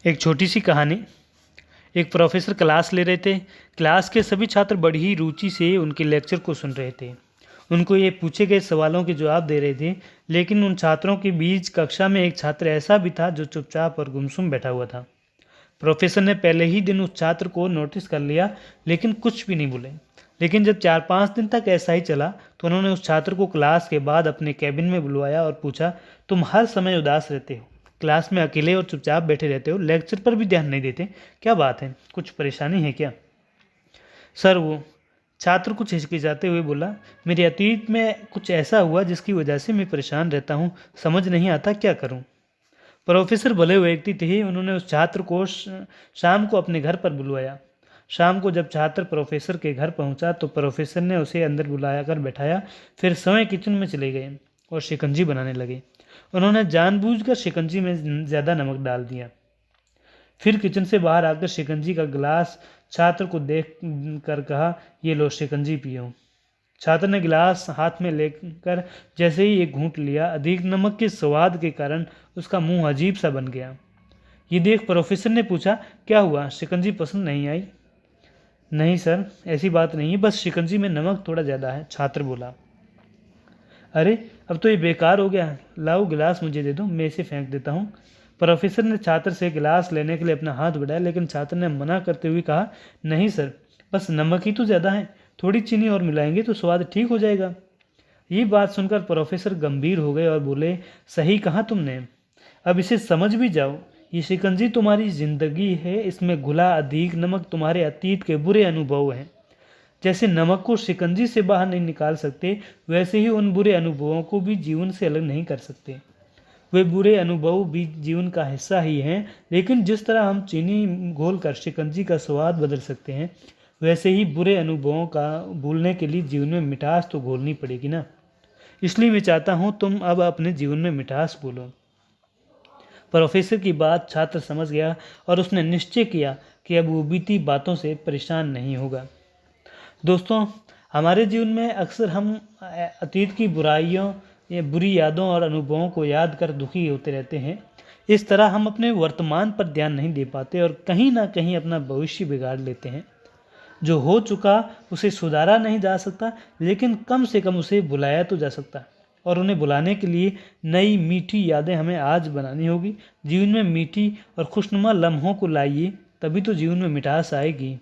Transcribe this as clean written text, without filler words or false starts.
एक छोटी सी कहानी। एक प्रोफेसर क्लास ले रहे थे। क्लास के सभी छात्र बड़ी ही रुचि से उनके लेक्चर को सुन रहे थे। उनको ये पूछे गए सवालों के जवाब दे रहे थे। लेकिन उन छात्रों के बीच कक्षा में एक छात्र ऐसा भी था जो चुपचाप और गुमसुम बैठा हुआ था। प्रोफेसर ने पहले ही दिन उस छात्र को नोटिस कर लिया, लेकिन कुछ भी नहीं बोले। लेकिन जब 4-5 दिन तक ऐसा ही चला तो उन्होंने उस छात्र को क्लास के बाद अपने कैबिन में बुलवाया और पूछा, तुम हर समय उदास रहते हो, क्लास में अकेले और चुपचाप बैठे रहते हो, लेक्चर पर भी ध्यान नहीं देते, क्या बात है, कुछ परेशानी है क्या? सर, वो छात्र कुछ हिचकिचाते हुए बोला, मेरे अतीत में कुछ ऐसा हुआ जिसकी वजह से मैं परेशान रहता हूँ, समझ नहीं आता क्या करूँ। प्रोफेसर भले हुए व्यक्ति थे। उन्होंने उस छात्र को शाम को अपने घर पर बुलवाया। शाम को जब छात्र प्रोफेसर के घर पहुंचा तो प्रोफेसर ने उसे अंदर बुलाया कर बैठाया। फिर स्वयं किचन में चले गए और शिकंजी बनाने लगे। उन्होंने जानबूझकर शिकंजी में ज़्यादा नमक डाल दिया। फिर किचन से बाहर आकर शिकंजी का गिलास छात्र को देख कर कहा, ये लो शिकंजी पियो। छात्र ने गिलास हाथ में लेकर जैसे ही एक घूंट लिया, अधिक नमक के स्वाद के कारण उसका मुंह अजीब सा बन गया। ये देख प्रोफेसर ने पूछा, क्या हुआ, शिकंजी पसंद नहीं आई? नहीं सर, ऐसी बात नहीं है, बस शिकंजी में नमक थोड़ा ज़्यादा है, छात्र बोला। अरे, अब तो ये बेकार हो गया, लाओ गिलास मुझे दे दो, मैं इसे फेंक देता हूँ। प्रोफेसर ने छात्र से गिलास लेने के लिए अपना हाथ बढ़ाया, लेकिन छात्र ने मना करते हुए कहा, नहीं सर, बस नमक ही तो ज़्यादा है, थोड़ी चीनी और मिलाएंगे तो स्वाद ठीक हो जाएगा। ये बात सुनकर प्रोफेसर गंभीर हो गए और बोले, सही कहा तुमने, अब इसे समझ भी जाओ। ये शिकंजी तुम्हारी ज़िंदगी है, इसमें घुला अधिक नमक तुम्हारे अतीत के बुरे अनुभव हैं। जैसे नमक को शिकंजी से बाहर नहीं निकाल सकते, वैसे ही उन बुरे अनुभवों को भी जीवन से अलग नहीं कर सकते। वे बुरे अनुभव भी जीवन का हिस्सा ही हैं, लेकिन जिस तरह हम चीनी घोलकर शिकंजी का स्वाद बदल सकते हैं, वैसे ही बुरे अनुभवों का भूलने के लिए जीवन में मिठास तो घोलनी पड़ेगी ना। इसलिए मैं चाहता हूँ तुम अब अपने जीवन में मिठास घोलो। प्रोफेसर की बात छात्र समझ गया और उसने निश्चय किया कि अब वो बीती बातों से परेशान नहीं होगा। दोस्तों, हमारे जीवन में अक्सर हम अतीत की बुराइयों या बुरी यादों और अनुभवों को याद कर दुखी होते रहते हैं। इस तरह हम अपने वर्तमान पर ध्यान नहीं दे पाते और कहीं ना कहीं अपना भविष्य बिगाड़ लेते हैं। जो हो चुका उसे सुधारा नहीं जा सकता, लेकिन कम से कम उसे भुलाया तो जा सकता है। और उन्हें भुलाने के लिए नई मीठी यादें हमें आज बनानी होगी। जीवन में मीठी और खुशनुमा लम्हों को लाइए, तभी तो जीवन में मिठास आएगी।